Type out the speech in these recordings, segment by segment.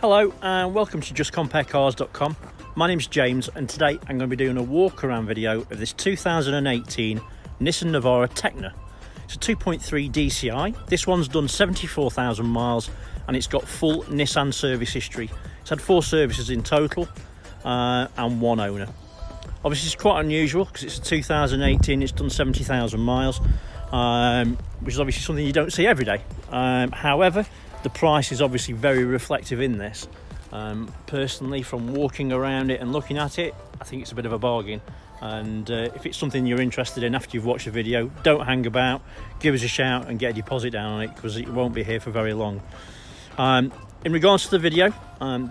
Hello and welcome to justcomparecars.com. My name's James and today I'm going to be doing a walk around video of this 2018 Nissan Navara Tekna. It's a 2.3 DCI. This one's done 74,000 miles and it's got full Nissan service history. It's had 4 services in total and 1 owner. Obviously it's quite unusual because it's a 2018, it's done 70,000 miles, which is obviously something you don't see every day. However, the price is obviously very reflective in this. Personally, from walking around it and looking at it, I think it's a bit of a bargain. And if it's something you're interested in after you've watched the video, don't hang about, give us a shout and get a deposit down on it because it won't be here for very long. In regards to the video,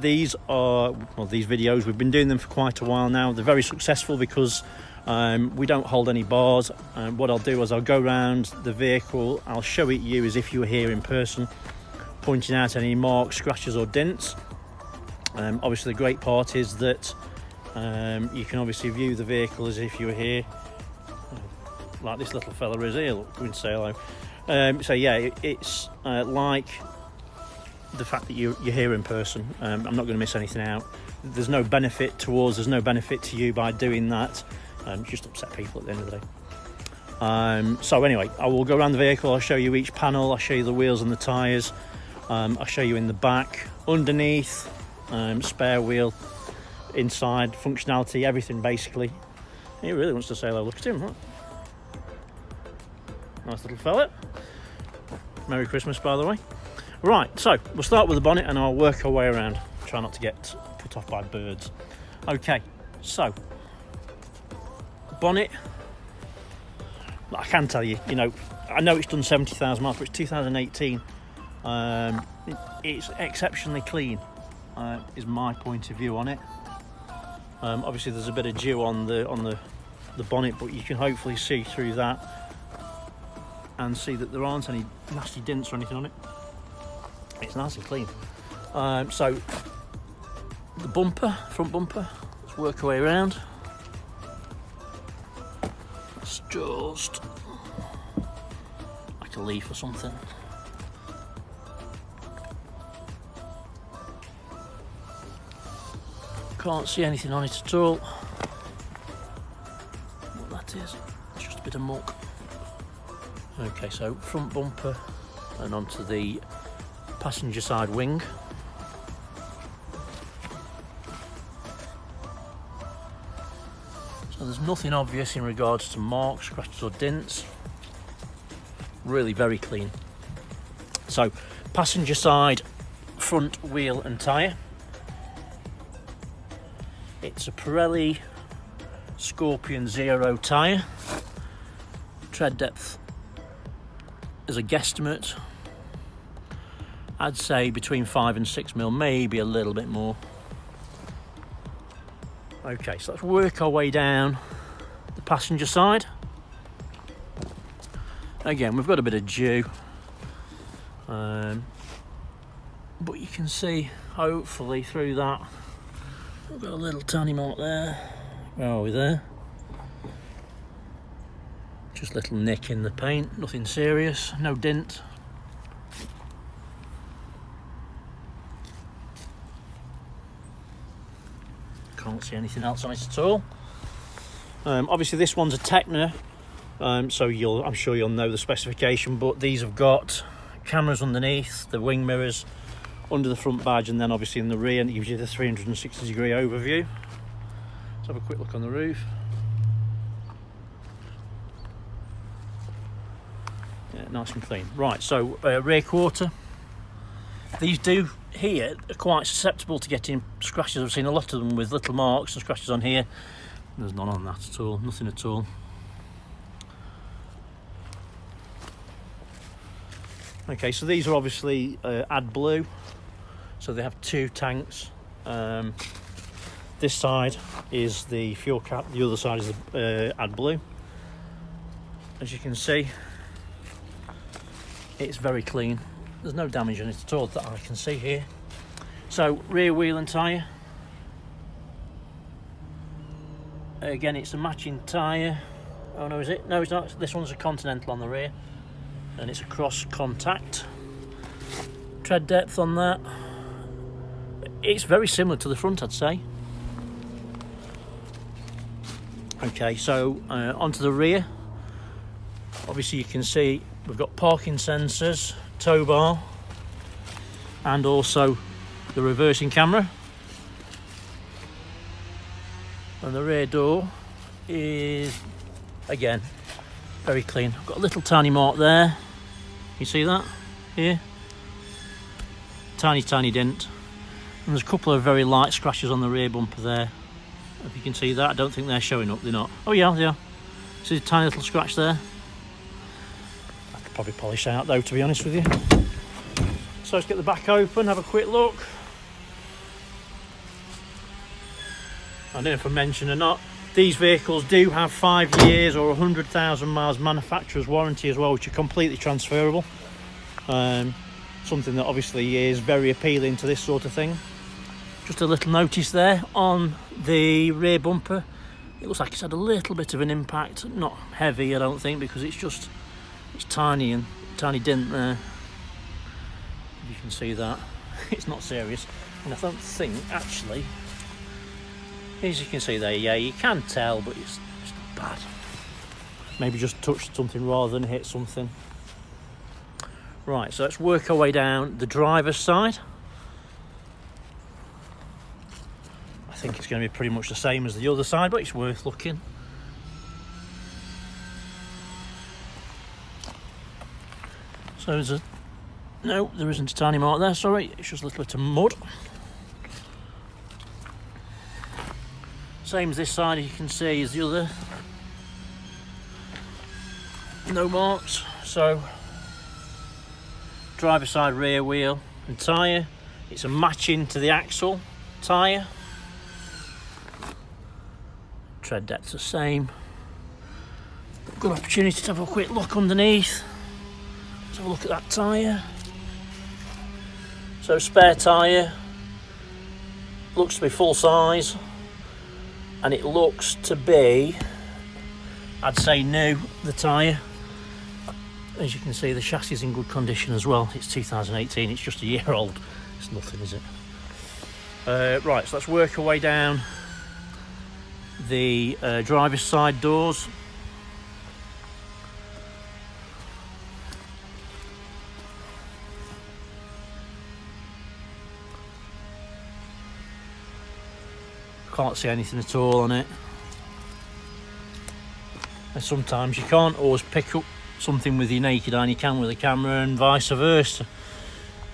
these videos, we've been doing them for quite a while now. They're very successful because we don't hold any bars. What I'll do is I'll go around the vehicle, I'll show it you as if you were here in person, pointing out any marks, scratches or dents. Obviously the great part is that you can obviously view the vehicle as if you were here, like this little fella is here. Look, we can say hello. So yeah, it's like the fact that you're here in person. I'm not going to miss anything out. There's no benefit to us, there's no benefit to you by doing that. Just upset people at the end of the day. So anyway, I will go around the vehicle, I'll show you each panel, I'll show you the wheels and the tyres. I'll show you in the back, underneath, spare wheel, inside, functionality, everything basically. He really wants to say hello, look at him, huh? Nice little fella. Merry Christmas, by the way. Right, so we'll start with the bonnet and I'll work our way around. Try not to get put off by birds. Okay, so, bonnet. I can tell you, I know it's done 70,000 miles, but it's 2018. It's exceptionally clean, is my point of view on it. Obviously there's a bit of dew on the bonnet, but you can hopefully see through that and see that there aren't any nasty dents or anything on it. It's nice and clean. So the bumper, front bumper, let's work our way around. It's just like a leaf or something. Can't see anything on it at all. What that is, it's just a bit of muck. Okay, so front bumper and onto the passenger side wing. So there's nothing obvious in regards to marks, scratches or dents. Really very clean. So passenger side front wheel and tyre. It's a Pirelli Scorpion Zero tyre. Tread depth is a guesstimate. I'd say between 5 and 6 mil, maybe a little bit more. Okay, so let's work our way down the passenger side. Again, we've got a bit of dew, but you can see hopefully through that. We've got a little tiny mark there. Where are we there? Just a little nick in the paint, nothing serious, no dent. Can't see anything else on it at all. Obviously this one's a Tekna, so I'm sure you'll know the specification, but these have got cameras underneath, the wing mirrors, under the front badge, and then obviously in the rear, and it gives you the 360 degree overview. Let's have a quick look on the roof. Yeah, nice and clean. Right, so rear quarter. These here are quite susceptible to getting scratches. I've seen a lot of them with little marks and scratches on here. There's none on that at all, nothing at all. Okay, so these are obviously AdBlue. So they have 2 tanks. This side is the fuel cap, the other side is the AdBlue. As you can see, it's very clean. There's no damage on it at all that I can see here. So rear wheel and tyre. Again, it's a matching tyre. Oh no, is it? No, it's not. This one's a Continental on the rear. And it's a cross contact. Tread depth on that. it's very similar to the front, I'd say. Okay, so onto the rear. Obviously you can see we've got parking sensors, tow bar, and also the reversing camera. And the rear door is, again, very clean. I've got a little tiny mark there. You see that here? Tiny dent. And there's a couple of very light scratches on the rear bumper there. If you can see that, I don't think they're showing up, they're not. Oh yeah, they are. See a tiny little scratch there? I could probably polish out though, to be honest with you. So let's get the back open, have a quick look. I don't know if I mentioned or not, these vehicles do have 5 years or 100,000 miles manufacturer's warranty as well, which are completely transferable. Something that obviously is very appealing to this sort of thing. Just a little notice there on the rear bumper. It looks like it's had a little bit of an impact, not heavy I don't think, because it's tiny and tiny dent there. You can see that. It's not serious. And I don't think actually, as you can see there, yeah, you can tell, but it's not bad. Maybe just touched something rather than hit something. Right, so let's work our way down the driver's side. I think it's going to be pretty much the same as the other side, but it's worth looking. So there's a... No, there isn't a tiny mark there, sorry. It's just a little bit of mud. Same as this side, you can see, as the other. No marks. So, driver side rear wheel and tyre. It's a matching to the axle tyre. Tread depth's the same. Good opportunity to have a quick look underneath. Let's have a look at that tyre. So spare tyre, looks to be full size, and it looks to be, I'd say new, the tyre. As you can see, the chassis is in good condition as well. It's 2018, it's just a year old. It's nothing, is it? Right, so let's work our way down the driver's side doors. Can't see anything at all on it. And sometimes you can't always pick up something with your naked eye and you can with a camera, and vice versa.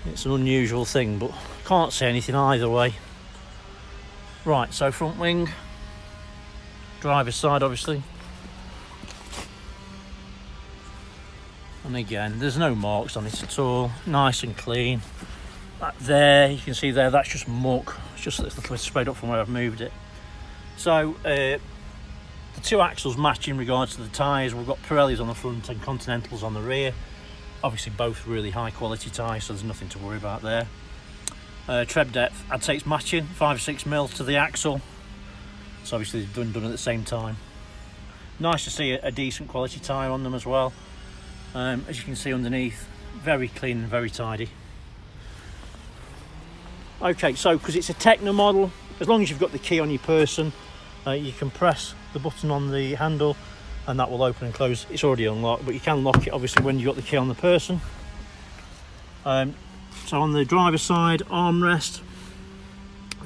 It's an unusual thing, but can't see anything either way. Right, so front wing, driver's side obviously. And again, there's no marks on it at all, nice and clean. That there, you can see there, that's just muck. It's just a little bit sprayed up from where I've moved it. So the two axles match in regards to the tyres. We've got Pirellis on the front and Continentals on the rear. Obviously both really high quality tyres, so there's nothing to worry about there. Tread depth, I'd say it's matching, 5 or 6 mil to the axle. So obviously they've done at the same time. Nice to see a decent quality tyre on them as well. As you can see underneath, very clean and very tidy. Okay, so because it's a Tekna model, as long as you've got the key on your person, you can press the button on the handle and that will open and close. It's already unlocked, but you can lock it obviously when you've got the key on the person. So on the driver's side armrest,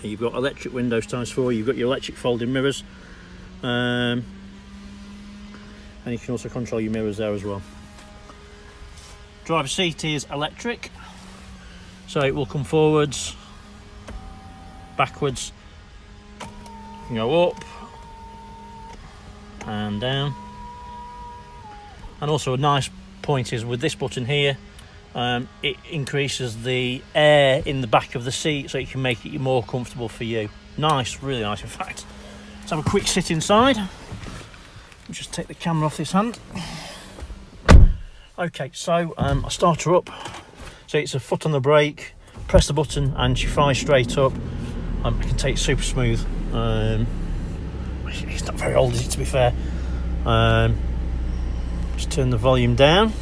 you've got electric windows ×4, you've got your electric folding mirrors, and you can also control your mirrors there as well. Driver's seat is electric, so it will come forwards, backwards, you can go up and down. And also a nice point is with this button here, it increases the air in the back of the seat so it can make it more comfortable for you. Nice, really nice in fact. Let's have a quick sit inside. Just take the camera off this hand. Okay, so I'll start her up. So it's a foot on the brake, press the button and she fires straight up. I can take it super smooth. It's not very old, is it, to be fair? Just turn the volume down.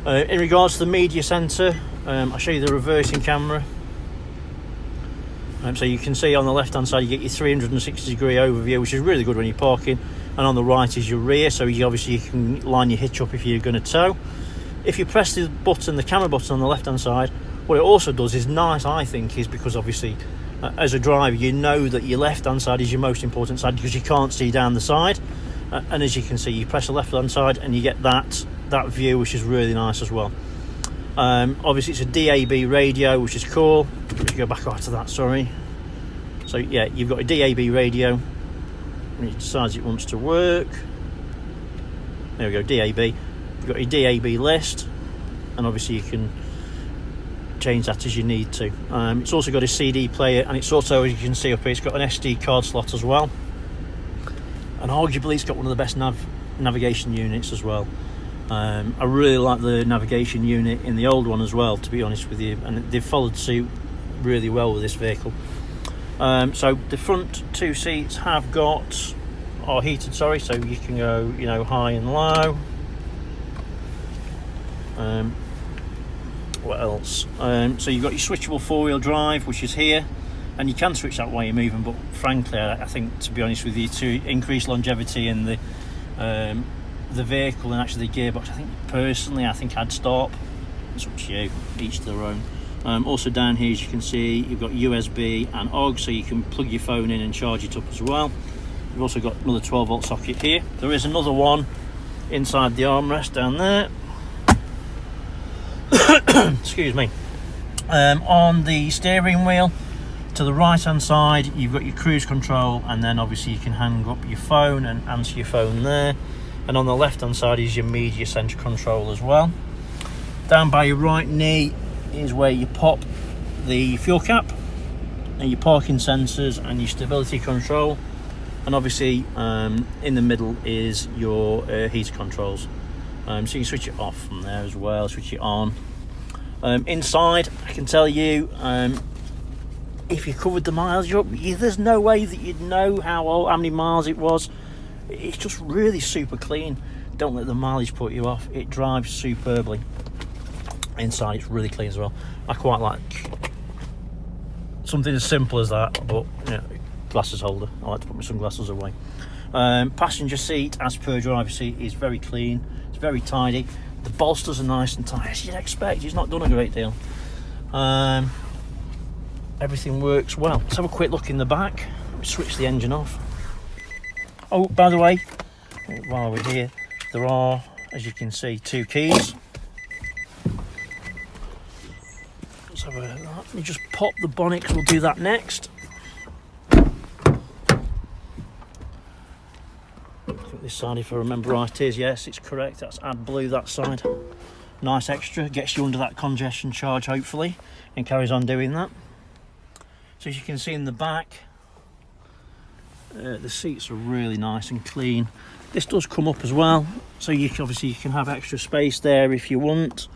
In regards to the media centre, I'll show you the reversing camera. So you can see on the left hand side you get your 360 degree overview, which is really good when you're parking, and on the right is your rear, so you can line your hitch up if you're going to tow. If you press the button, the camera button on the left hand side, what it also does is nice, I think, is because obviously as a driver you know that your left hand side is your most important side because you can't see down the side, and as you can see you press the left hand side and you get that view, which is really nice as well. Obviously it's a DAB radio, which is cool. Let's go back after that, sorry. So yeah, you've got a DAB radio and it decides it wants to work. There we go, DAB. You've got your DAB list, and obviously you can change that as you need to. It's also got a CD player, and it's also, as you can see up here, it's got an SD card slot as well, and arguably it's got one of the best navigation units as well. I really like the navigation unit in the old one as well, to be honest with you, and they've followed suit really well with this vehicle. So the front two seats are heated, so you can go, you know, high and low. What else? So you've got your switchable four-wheel drive, which is here, and you can switch that while you're moving, but frankly I think, to be honest with you, to increase longevity in the vehicle and actually the gearbox, I think I'd stop. It's up to you, each to their own. Also down here, as you can see, you've got USB and OG, so you can plug your phone in and charge it up as well. You've also got another 12-volt socket here. There is another one inside the armrest down there. Excuse me. On the steering wheel to the right hand side you've got your cruise control, and then obviously you can hang up your phone and answer your phone there, and on the left hand side is your media center control as well. Down by your right knee is where you pop the fuel cap and your parking sensors and your stability control, and obviously in the middle is your heater controls. So you can switch it off from there as well, switch it on. Inside, I can tell you, if you covered the mileage up, there's no way that you'd know how many miles it was. It's just really super clean. Don't let the mileage put you off. It drives superbly. Inside, it's really clean as well. I quite like something as simple as that, but you know, glasses holder. I like to put my sunglasses away. Passenger seat, as per driver seat, is very clean. It's very tidy. The bolsters are nice and tight, as you'd expect. It's not done a great deal. Everything works well. Let's have a quick look in the back. Switch the engine off. Oh, by the way, while we're here, there are, as you can see, two keys. Let's have a look at that. Let me just pop the bonnet, because we'll do that next. This side, if I remember right, is, yes, it's correct. That's AdBlue, that side. Nice extra, gets you under that congestion charge hopefully, and carries on doing that. So as you can see in the back, the seats are really nice and clean. This does come up as well, so you can have extra space there if you want.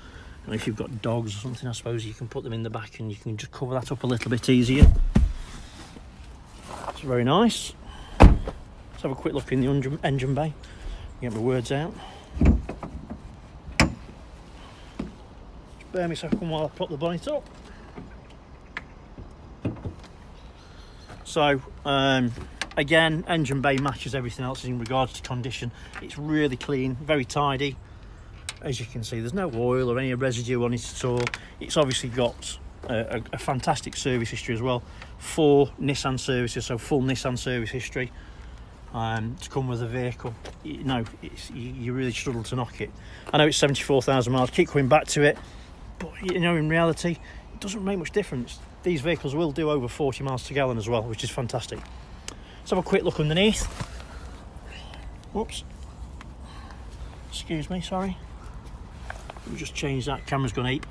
And if you've got dogs or something, I suppose you can put them in the back and you can just cover that up a little bit easier. It's very nice. Let's have a quick look in the engine bay. Get my words out. Just bear me a second while I pop the bonnet up. So, again, engine bay matches everything else in regards to condition. It's really clean, very tidy. As you can see, there's no oil or any residue on it at all. It's obviously got a fantastic service history as well. 4 Nissan services, so full Nissan service history. To come with a vehicle, you really struggle to knock it. I know it's 74,000 miles, keep coming back to it, but you know, in reality it doesn't make much difference. These vehicles will do over 40 miles to gallon as well, which is fantastic. Let's have a quick look underneath. Whoops, excuse me, sorry. Let me just change that, camera's gone ape.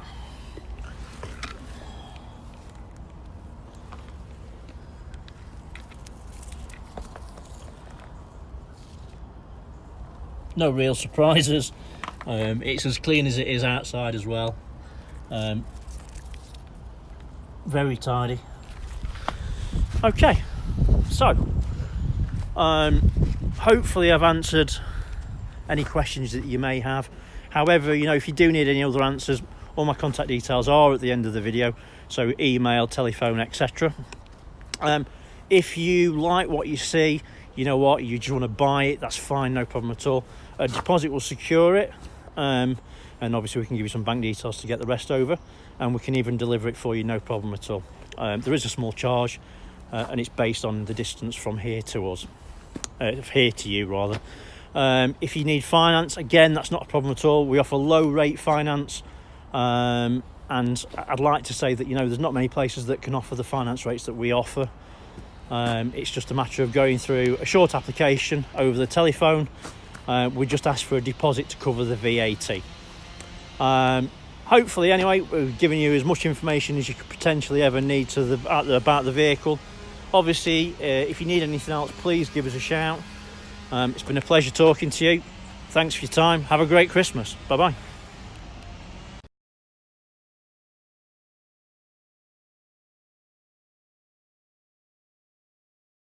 No real surprises. It's as clean as it is outside as well. Very tidy. Okay, so hopefully I've answered any questions that you may have. However, you know, if you do need any other answers, all my contact details are at the end of the video, so email, telephone, etc. If you like what you see, you know what, you just want to buy it, that's fine, no problem at all. A deposit will secure it, and obviously we can give you some bank details to get the rest over, and we can even deliver it for you, no problem at all. There is a small charge, and it's based on the distance from here to us, here to you rather. If you need finance, again, that's not a problem at all. We offer low rate finance, and I'd like to say that, you know, there's not many places that can offer the finance rates that we offer. It's just a matter of going through a short application over the telephone. We just ask for a deposit to cover the VAT. Hopefully, anyway, we've given you as much information as you could potentially ever need about the vehicle. Obviously, if you need anything else, please give us a shout. It's been a pleasure talking to you. Thanks for your time. Have a great Christmas. Bye bye.